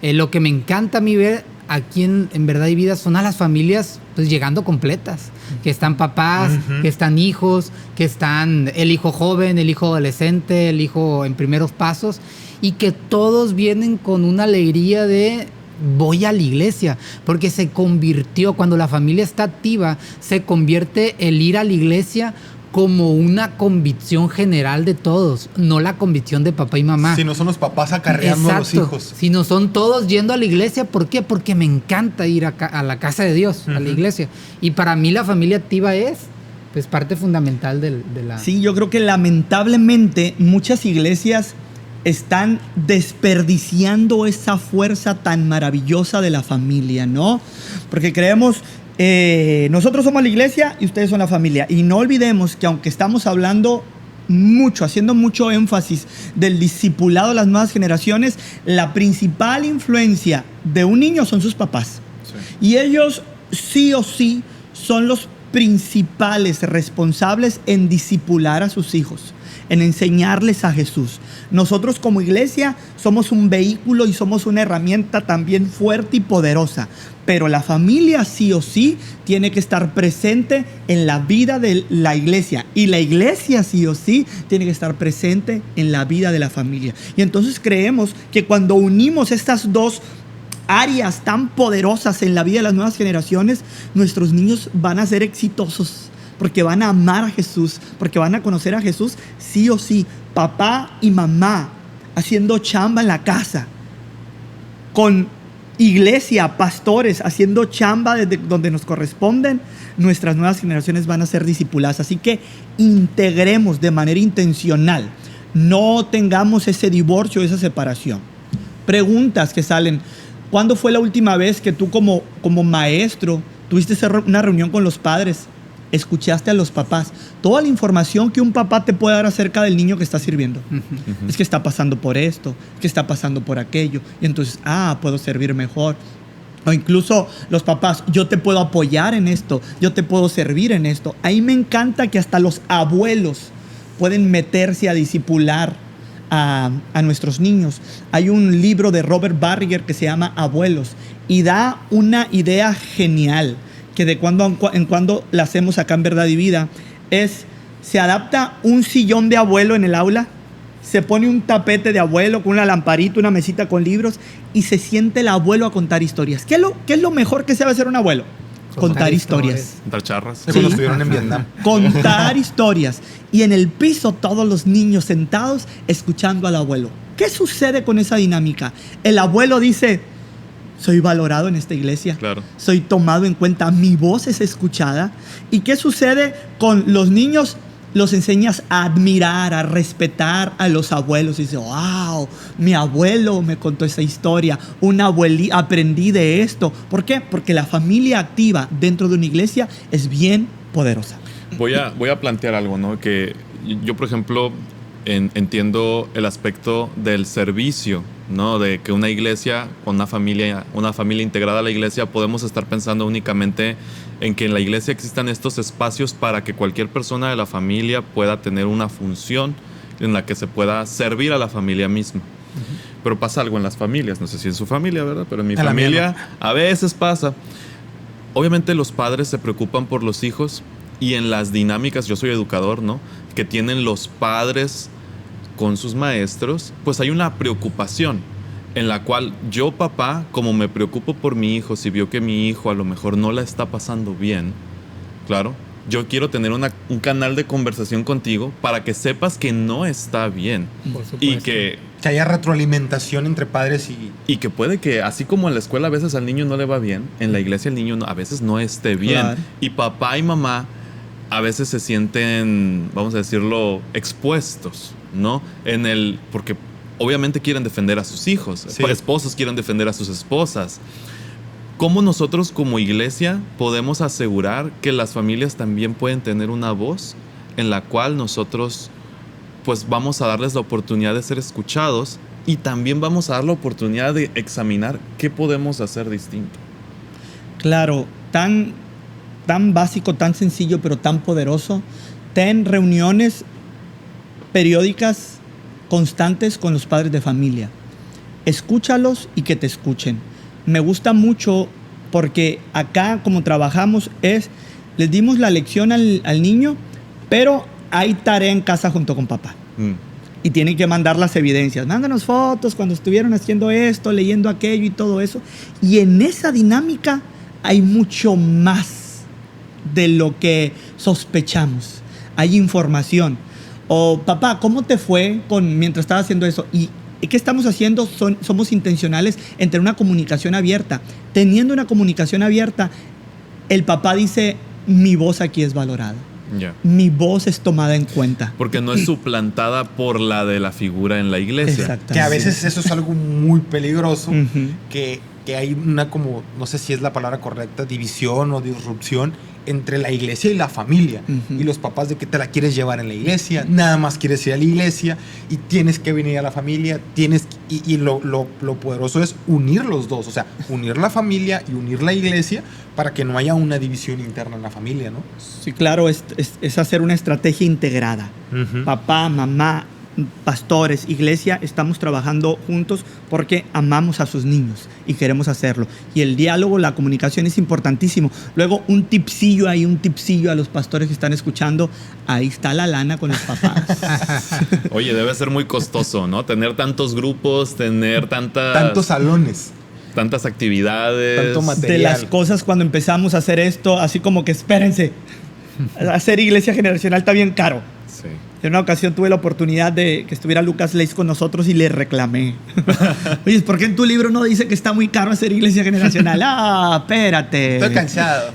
Lo que me encanta a mí ver aquí en Verdad y Vida son a las familias pues llegando completas, que están papás, que están hijos, que están el hijo joven, el hijo adolescente, el hijo en primeros pasos, y que todos vienen con una alegría de voy a la iglesia, porque se convirtió, cuando la familia está activa, se convierte el ir a la iglesia como una convicción general de todos, no la convicción de papá y mamá. Si no son los papás acarreando a los hijos. Si no son todos yendo a la iglesia, ¿por qué? Porque me encanta ir a la casa de Dios, a la iglesia. Y para mí la familia activa es pues parte fundamental de la... Sí, yo creo que lamentablemente muchas iglesias están desperdiciando esa fuerza tan maravillosa de la familia, ¿no? Porque creemos... nosotros somos la iglesia y ustedes son la familia. Y no olvidemos que aunque estamos hablando mucho, haciendo mucho énfasis del discipulado de las nuevas generaciones, la principal influencia de un niño son sus papás. Sí. Y ellos sí o sí son los principales responsables en discipular a sus hijos, en enseñarles a Jesús. Nosotros como iglesia somos un vehículo y somos una herramienta también fuerte y poderosa, pero la familia sí o sí tiene que estar presente en la vida de la iglesia, y la iglesia sí o sí tiene que estar presente en la vida de la familia. Y entonces creemos que cuando unimos estas dos áreas tan poderosas en la vida de las nuevas generaciones, nuestros niños van a ser exitosos, porque van a amar a Jesús, porque van a conocer a Jesús sí o sí. Papá y mamá haciendo chamba en la casa, con iglesia, pastores haciendo chamba desde donde nos corresponden, nuestras nuevas generaciones van a ser discipuladas. Así que integremos de manera intencional, no tengamos ese divorcio, esa separación. Preguntas que salen: ¿cuándo fue la última vez que tú como maestro tuviste una reunión con los padres? Escuchaste a los papás. Toda la información que un papá te puede dar acerca del niño que está sirviendo. Es que está pasando por esto, que está pasando por aquello. Y entonces, puedo servir mejor. O incluso los papás: yo te puedo apoyar en esto, yo te puedo servir en esto. Ahí me encanta que hasta los abuelos pueden meterse a discipular a nuestros niños. Hay un libro de Robert Barriger que se llama Abuelos, y da una idea genial que de cuando en cuando la hacemos acá en Verdad y Vida. Se adapta un sillón de abuelo en el aula, se pone un tapete de abuelo con una lamparita, una mesita con libros, y se siente el abuelo a contar historias. ¿Qué es lo mejor que sabe hacer un abuelo? Contar historias. Contar charras. Sí. Cuando estuvieron en Vietnam. Contar historias. Y en el piso todos los niños sentados escuchando al abuelo. ¿Qué sucede con esa dinámica? El abuelo dice: soy valorado en esta iglesia. Claro. Soy tomado en cuenta. Mi voz es escuchada. ¿Y qué sucede con los niños? los enseñas a admirar, a respetar a los abuelos. Y dices, wow, mi abuelo me contó esa historia, aprendí de esto. ¿Por qué? Porque la familia activa dentro de una iglesia es bien poderosa. Voy a plantear algo, ¿no? Que yo, por ejemplo, entiendo el aspecto del servicio, ¿no? De que una iglesia, con una familia integrada a la iglesia, podemos estar pensando únicamente en que en la iglesia existan estos espacios para que cualquier persona de la familia pueda tener una función en la que se pueda servir a la familia misma. Pero pasa algo en las familias, no sé si en su familia, ¿verdad? Pero en mi familia a veces pasa. Obviamente los padres se preocupan por los hijos y en las dinámicas, yo soy educador, ¿no? Que tienen los padres con sus maestros, pues hay una preocupación en la cual yo, papá, como me preocupo por mi hijo, si veo que mi hijo a lo mejor no la está pasando bien, claro, yo quiero tener un canal de conversación contigo para que sepas que no está bien. Por supuesto. Y que haya retroalimentación entre padres y que puede que, así como en la escuela a veces al niño no le va bien, en la iglesia el niño a veces no esté bien. Claro. Y papá y mamá a veces se sienten, vamos a decirlo, expuestos, ¿no? Porque obviamente quieren defender a sus hijos. Sí. Esposos quieren defender a sus esposas. ¿Cómo nosotros como iglesia podemos asegurar que las familias también pueden tener una voz en la cual nosotros pues vamos a darles la oportunidad de ser escuchados y también vamos a dar la oportunidad de examinar qué podemos hacer distinto? Claro, tan básico, tan sencillo, pero tan poderoso. Ten reuniones periódicas, constantes con los padres de familia. Escúchalos y que te escuchen. Me gusta mucho porque acá, como trabajamos, les dimos la lección al niño, pero hay tarea en casa junto con papá. Y tienen que mandar las evidencias. Mándanos fotos cuando estuvieron haciendo esto, leyendo aquello y todo eso. Y en esa dinámica hay mucho más de lo que sospechamos. Hay información. O, papá, ¿cómo te fue mientras estabas haciendo eso? ¿Y qué estamos haciendo? Somos intencionales en tener una comunicación abierta. Teniendo una comunicación abierta, el papá dice, mi voz aquí es valorada. Yeah. Mi voz es tomada en cuenta. Porque no es suplantada por la de la figura en la iglesia. Exactamente. que a veces eso es algo muy peligroso, Ujú. que hay una como, no sé si es la palabra correcta, división o disrupción entre la iglesia y la familia. Ujú. Y los papás de que te la quieres llevar en la iglesia, nada más quieres ir a la iglesia y tienes que venir a la familia, y lo poderoso es unir los dos, o sea, unir la familia y unir la iglesia para que no haya una división interna en la familia, ¿no? Sí, claro, es hacer una estrategia integrada. Papá, mamá, pastores, iglesia, estamos trabajando juntos porque amamos a sus niños y queremos hacerlo. Y el diálogo, la comunicación es importantísimo. Luego, un tipsillo a los pastores que están escuchando. Ahí está la lana con los papás. Oye, debe ser muy costoso, ¿no? Tener tantos grupos, tener Tantos salones. tantas actividades. Tanto material. De las cosas cuando empezamos a hacer esto, así como que espérense, hacer iglesia generacional está bien caro. Sí. En una ocasión tuve la oportunidad de que estuviera Lucas Leis con nosotros y le reclamé. Oye, ¿por qué en tu libro no dice que está muy caro hacer iglesia generacional? Ah, espérate. Estoy cansado.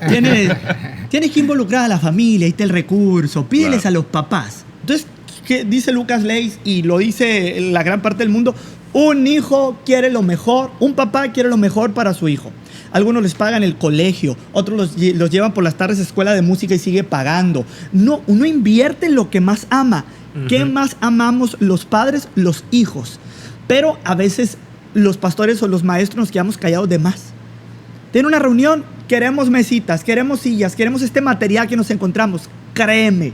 Tienes que involucrar a la familia, ahí está el recurso, pídeles Claro. a los papás. Entonces, ¿qué dice Lucas Leis? Y lo dice la gran parte del mundo. Un hijo quiere lo mejor, un papá quiere lo mejor para su hijo. Algunos les pagan el colegio, otros los llevan por las tardes a escuela de música y sigue pagando. No, uno invierte en lo que más ama. ¿Qué más amamos los padres? Los hijos. Pero a veces los pastores o los maestros nos quedamos callados de más. Tiene una reunión, queremos mesitas, queremos sillas, queremos este material que nos encontramos. Créeme,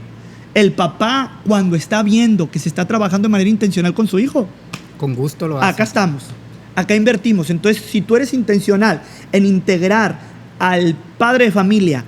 el papá cuando está viendo que se está trabajando de manera intencional con su hijo, Con gusto lo hace. acá estamos, acá invertimos. Entonces, si tú eres intencional en integrar al padre de familia,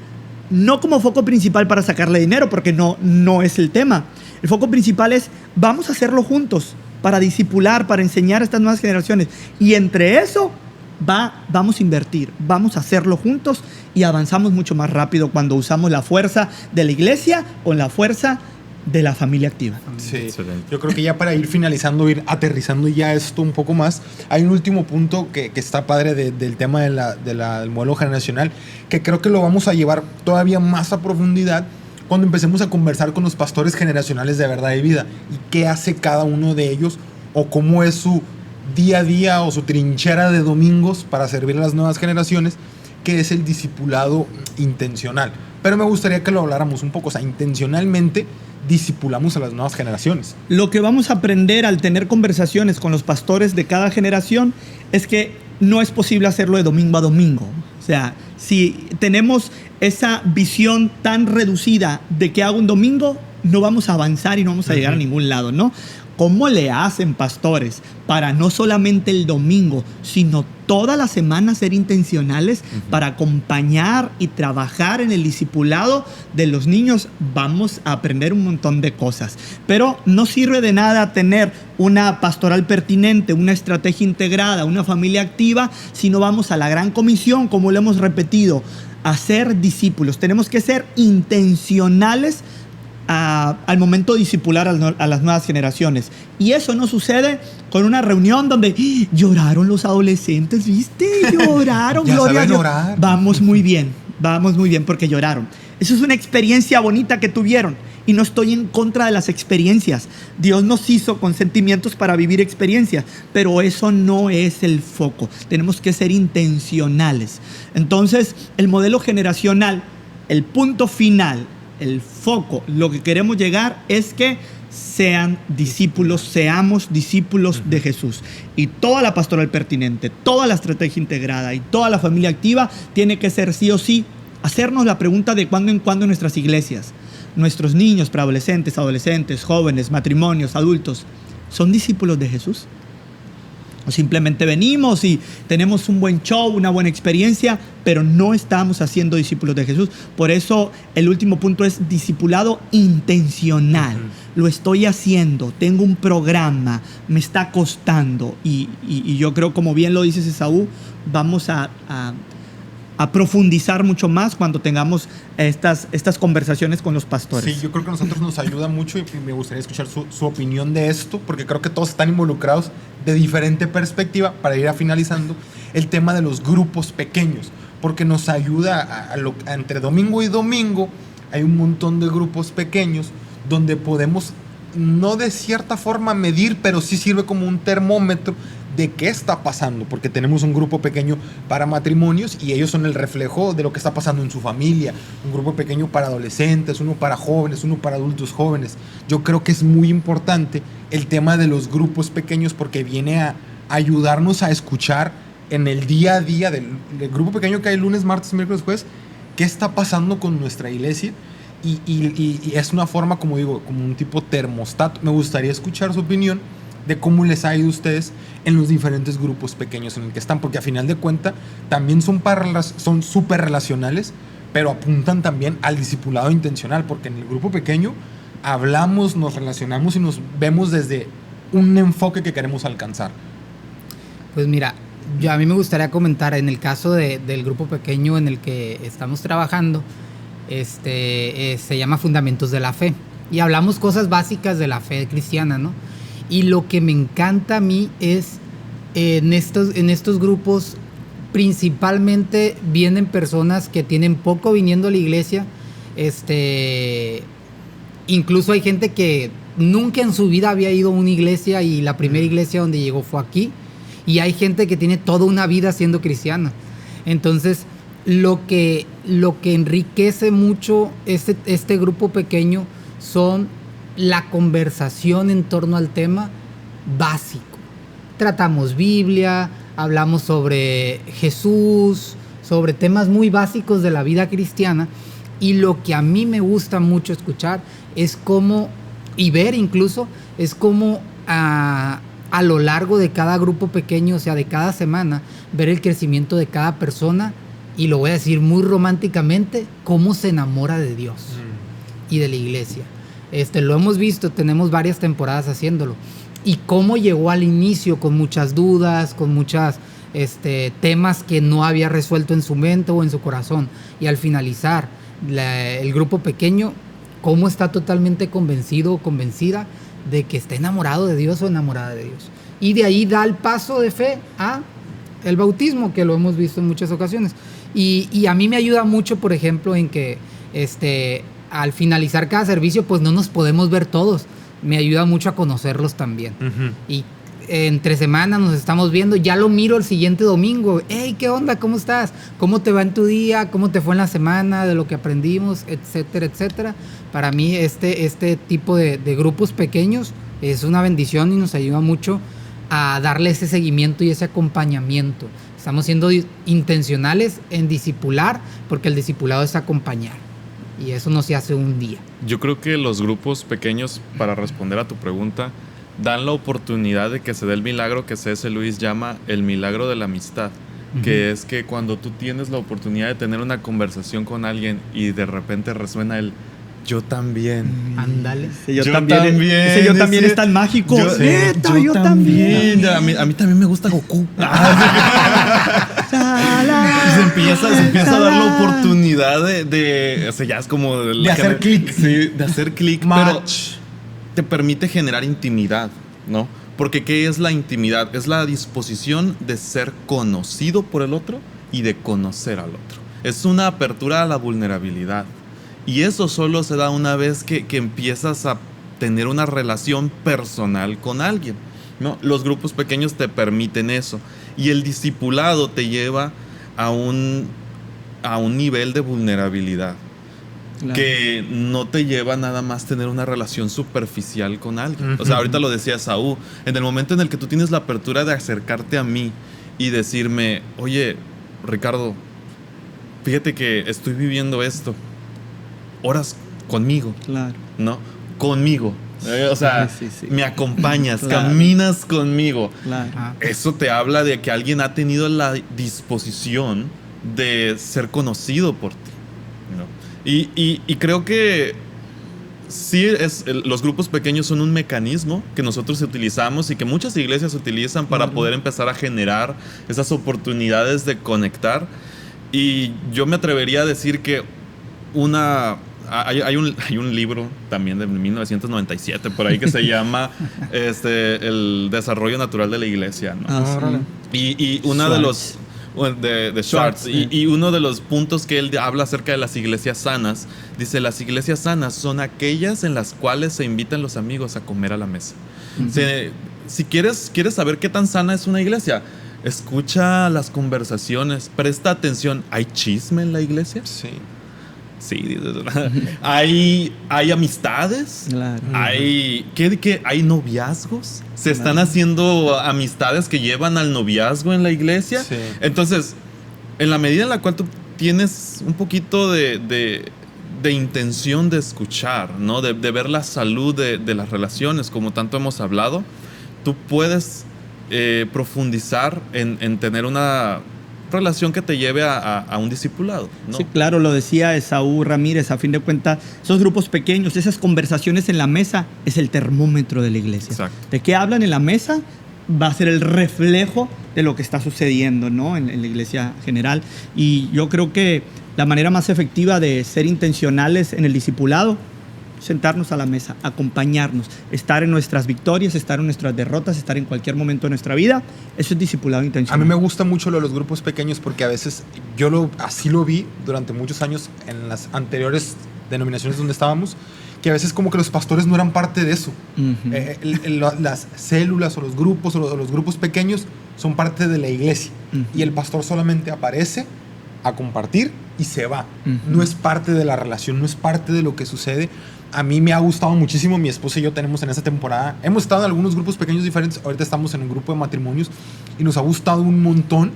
no como foco principal para sacarle dinero, porque no es el tema. El foco principal es, vamos a hacerlo juntos, para discipular, para enseñar a estas nuevas generaciones. Y entre eso, vamos a invertir, vamos a hacerlo juntos y avanzamos mucho más rápido cuando usamos la fuerza de la iglesia con la fuerza de la familia activa. Sí, Excelente. yo creo que ya para ir finalizando, ir aterrizando ya esto un poco más, hay un último punto que está padre del tema del modelo generacional, que creo que lo vamos a llevar todavía más a profundidad cuando empecemos a conversar con los pastores generacionales de Verdad y Vida y qué hace cada uno de ellos o cómo es su día a día o su trinchera de domingos para servir a las nuevas generaciones, que es el discipulado intencional. Pero me gustaría que lo habláramos un poco, o sea, intencionalmente discipulamos a las nuevas generaciones. Lo que vamos a aprender al tener conversaciones con los pastores de cada generación es que no es posible hacerlo de domingo a domingo. O sea, si tenemos esa visión tan reducida de que hago un domingo, no vamos a avanzar y no vamos a llegar a ningún lado, ¿no? ¿Cómo le hacen, pastores, para no solamente el domingo, sino toda la semana ser intencionales para acompañar y trabajar en el discipulado de los niños? Vamos a aprender un montón de cosas. Pero no sirve de nada tener una pastoral pertinente, una estrategia integrada, una familia activa, si no vamos a la gran comisión, como lo hemos repetido, a ser discípulos. Tenemos que ser intencionales al momento de discipular a las nuevas generaciones. Y eso no sucede con una reunión donde lloraron los adolescentes, ¿viste? Lloraron, Ya gloria a saben Dios. orar. Vamos muy bien porque lloraron. Eso es una experiencia bonita que tuvieron. Y no estoy en contra de las experiencias. Dios nos hizo con sentimientos para vivir experiencias, pero eso no es el foco. Tenemos que ser intencionales. Entonces, el modelo generacional, el punto final, el foco, lo que queremos llegar es que sean discípulos, seamos discípulos de Jesús. Y toda la pastoral pertinente, toda la estrategia integrada y toda la familia activa tiene que ser sí o sí hacernos la pregunta de cuando en cuando en nuestras iglesias. Nuestros niños, preadolescentes, adolescentes, jóvenes, matrimonios, adultos, ¿son discípulos de Jesús? O simplemente venimos y tenemos un buen show, una buena experiencia, pero no estamos haciendo discípulos de Jesús. Por eso el último punto es discipulado intencional. Lo estoy haciendo, tengo un programa, me está costando. Y yo creo, como bien lo dices, Esaú, vamos a profundizar mucho más cuando tengamos estas conversaciones con los pastores. Sí, yo creo que a nosotros nos ayuda mucho y me gustaría escuchar su opinión de esto, porque creo que todos están involucrados de diferente perspectiva. Para ir finalizando, el tema de los grupos pequeños, porque nos ayuda entre domingo y domingo. Hay un montón de grupos pequeños donde podemos, no de cierta forma medir, pero sí sirve como un termómetro de qué está pasando, porque tenemos un grupo pequeño para matrimonios y ellos son el reflejo de lo que está pasando en su familia, un grupo pequeño para adolescentes, uno para jóvenes, uno para adultos jóvenes. Yo creo que es muy importante el tema de los grupos pequeños, porque viene a ayudarnos a escuchar en el día a día del grupo pequeño que hay lunes, martes, miércoles, jueves, qué está pasando con nuestra iglesia. Y es una forma, como digo, como un tipo termostato. Me gustaría escuchar su opinión de cómo les ha ido a ustedes en los diferentes grupos pequeños en el que están, porque a final de cuentas también son súper relacionales, pero apuntan también al discipulado intencional, porque en el grupo pequeño hablamos, nos relacionamos y nos vemos desde un enfoque que queremos alcanzar. Pues mira, a mí me gustaría comentar en el caso del grupo pequeño en el que estamos trabajando, se llama Fundamentos de la Fe, y hablamos cosas básicas de la fe cristiana, ¿no? Y lo que me encanta a mí es en estos grupos principalmente vienen personas que tienen poco viniendo a la iglesia. Incluso hay gente que nunca en su vida había ido a una iglesia y la primera iglesia donde llegó fue aquí. Y hay gente que tiene toda una vida siendo cristiana. Entonces, lo que enriquece mucho este grupo pequeño son la conversación en torno al tema básico. Tratamos Biblia, hablamos sobre Jesús, sobre temas muy básicos de la vida cristiana, y lo que a mí me gusta mucho escuchar es cómo, y ver incluso, es cómo a lo largo de cada grupo pequeño, o sea, de cada semana, ver el crecimiento de cada persona, y lo voy a decir muy románticamente, cómo se enamora de Dios y de la iglesia. Lo hemos visto, tenemos varias temporadas haciéndolo. Y cómo llegó al inicio con muchas dudas, con muchas temas que no había resuelto en su mente o en su corazón. Y al finalizar el grupo pequeño, cómo está totalmente convencido o convencida de que está enamorado de Dios o enamorada de Dios. Y de ahí da el paso de fe a el bautismo, que lo hemos visto en muchas ocasiones. Y a mí me ayuda mucho, por ejemplo, en que al finalizar cada servicio, pues no nos podemos ver todos. Me ayuda mucho a conocerlos también. Y entre semana nos estamos viendo, ya lo miro el siguiente domingo. Hey, ¿qué onda? ¿Cómo estás? ¿Cómo te va en tu día? ¿Cómo te fue en la semana? De lo que aprendimos, etcétera, etcétera. Para mí este tipo de grupos pequeños es una bendición y nos ayuda mucho a darle ese seguimiento y ese acompañamiento. Estamos siendo intencionales en discipular, porque el discipulado es acompañar. Y eso no se hace un día. Yo creo que los grupos pequeños, para responder a tu pregunta, dan la oportunidad de que se dé el milagro que C.S. Lewis llama el milagro de la amistad, que es que cuando tú tienes la oportunidad de tener una conversación con alguien y de repente resuena el yo también. Ándale. Yo también. Ese yo también es tan mágico. Yo también. A mí también me gusta Goku. Se empieza a dar la oportunidad de o sea, ya es como de hacer clic. Sí, de hacer clic, pero te permite generar intimidad, ¿no? Porque ¿qué es la intimidad? Es la disposición de ser conocido por el otro y de conocer al otro. Es una apertura a la vulnerabilidad. Y eso solo se da una vez que empiezas a tener una relación personal con alguien, ¿no? Los grupos pequeños te permiten eso. Y el discipulado te lleva a un nivel de vulnerabilidad. Claro. Que no te lleva nada más tener una relación superficial con alguien. O sea, ahorita lo decía Saúl, en el momento en el que tú tienes la apertura de acercarte a mí y decirme, oye, Ricardo, fíjate que estoy viviendo esto, oras conmigo, claro, ¿no? Conmigo. O sea, sí. Me acompañas, claro, caminas conmigo. Claro. Eso te habla de que alguien ha tenido la disposición de ser conocido por ti, ¿no? Y creo que sí, los grupos pequeños son un mecanismo que nosotros utilizamos y que muchas iglesias utilizan para poder empezar a generar esas oportunidades de conectar. Y yo me atrevería a decir que hay un libro también de 1997 por ahí que se llama El desarrollo natural de la iglesia, ¿no? Y uno de los de Schwartz, y uno de los puntos que él habla acerca de las iglesias sanas, dice: las iglesias sanas son aquellas en las cuales se invitan los amigos a comer a la mesa. Si quieres saber qué tan sana es una iglesia, escucha las conversaciones, presta atención. ¿Hay chisme en la iglesia? Sí, hay amistades, claro, hay noviazgos, se están haciendo amistades que llevan al noviazgo en la iglesia. Entonces, en la medida en la cual tú tienes un poquito de intención de escuchar, ¿no? de ver la salud de las relaciones, como tanto hemos hablado, tú puedes profundizar en tener una relación que te lleve a un discipulado, ¿no? Sí, claro, lo decía Esaú Ramírez. A fin de cuentas, esos grupos pequeños, esas conversaciones en la mesa, es el termómetro de la iglesia. Exacto. De qué hablan en la mesa va a ser el reflejo de lo que está sucediendo, ¿no? en la iglesia general. Y yo creo que la manera más efectiva de ser intencionales en el discipulado, sentarnos a la mesa, acompañarnos, estar en nuestras victorias, estar en nuestras derrotas, estar en cualquier momento de nuestra vida. Eso es discipulado intencional. A mí me gusta mucho lo de los grupos pequeños porque a veces así lo vi durante muchos años en las anteriores denominaciones donde estábamos, que a veces como que los pastores no eran parte de eso. Las células o los grupos o los grupos pequeños son parte de la iglesia, y el pastor solamente aparece a compartir y se va. No es parte de la relación, no es parte de lo que sucede. A mí me ha gustado muchísimo. Mi esposa y yo tenemos en esta temporada, hemos estado en algunos grupos pequeños diferentes. Ahorita estamos en un grupo de matrimonios y nos ha gustado un montón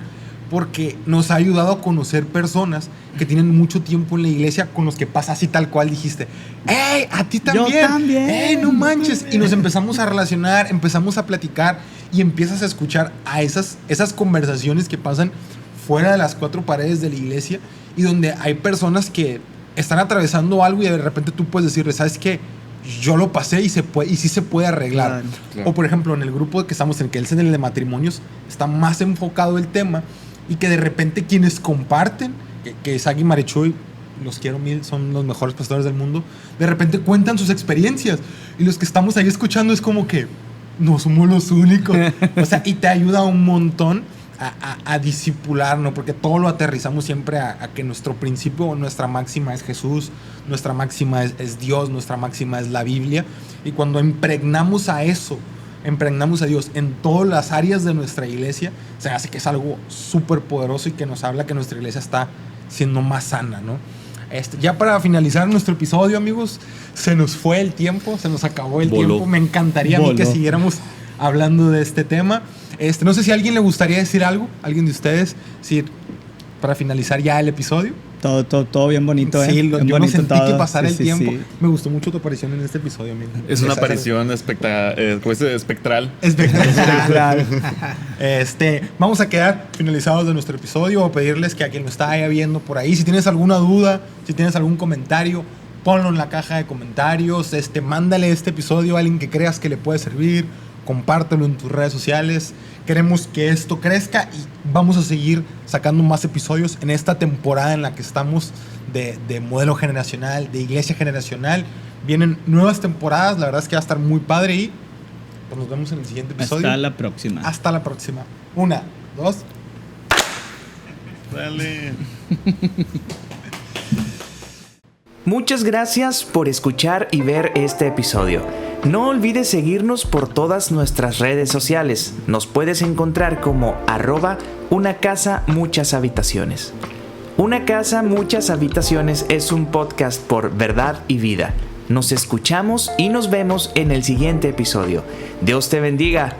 porque nos ha ayudado a conocer personas que tienen mucho tiempo en la iglesia, con los que pasa así tal cual dijiste. ¡Ey! ¡A ti también! ¡Yo también! ¡Ey! ¡No manches! Y nos empezamos a relacionar, empezamos a platicar y empiezas a escuchar a esas conversaciones que pasan fuera de las cuatro paredes de la iglesia, y donde hay personas que están atravesando algo y de repente tú puedes decirle: ¿sabes qué? Yo lo pasé y sí se puede arreglar. Claro. O por ejemplo, en el grupo que estamos en, que es en el de matrimonios, está más enfocado el tema, y que de repente quienes comparten, que Sagi Marichuy, los quiero mil, son los mejores pastores del mundo, de repente cuentan sus experiencias, y los que estamos ahí escuchando es como que no somos los únicos. O sea, y te ayuda un montón a discipular, ¿no? Porque todo lo aterrizamos siempre a que nuestro principio, nuestra máxima es Jesús, nuestra máxima es Dios, nuestra máxima es la Biblia. Y cuando impregnamos a eso, impregnamos a Dios en todas las áreas de nuestra iglesia, se hace que es algo súper poderoso y que nos habla que nuestra iglesia está siendo más sana, ¿no? Ya para finalizar nuestro episodio, amigos, se nos fue el tiempo, se nos acabó el tiempo. Me encantaría a mí que siguiéramos hablando de este tema. No sé si a alguien le gustaría decir algo, alguien de ustedes, sí, para finalizar ya el episodio. Todo bien bonito, Sí, bien yo no bonito sentí todo. que pasara el Sí, tiempo. sí. Me gustó mucho tu aparición en este episodio, amigo. Es una aparición espectral. Espectacular. Vamos a quedar finalizados de nuestro episodio. O pedirles que a quien lo está viendo por ahí, si tienes alguna duda, si tienes algún comentario, ponlo en la caja de comentarios. Mándale este episodio a alguien que creas que le puede servir. Compártelo en tus redes sociales. Queremos que esto crezca y vamos a seguir sacando más episodios en esta temporada en la que estamos de modelo generacional, de iglesia generacional. Vienen nuevas temporadas, la verdad es que va a estar muy padre y pues nos vemos en el siguiente episodio. Hasta la próxima. Hasta la próxima. 1, 2. Dale. Muchas gracias por escuchar y ver este episodio. No olvides seguirnos por todas nuestras redes sociales. Nos puedes encontrar como @una casa muchas habitaciones. Una casa muchas habitaciones es un podcast por Verdad y Vida. Nos escuchamos y nos vemos en el siguiente episodio. Dios te bendiga.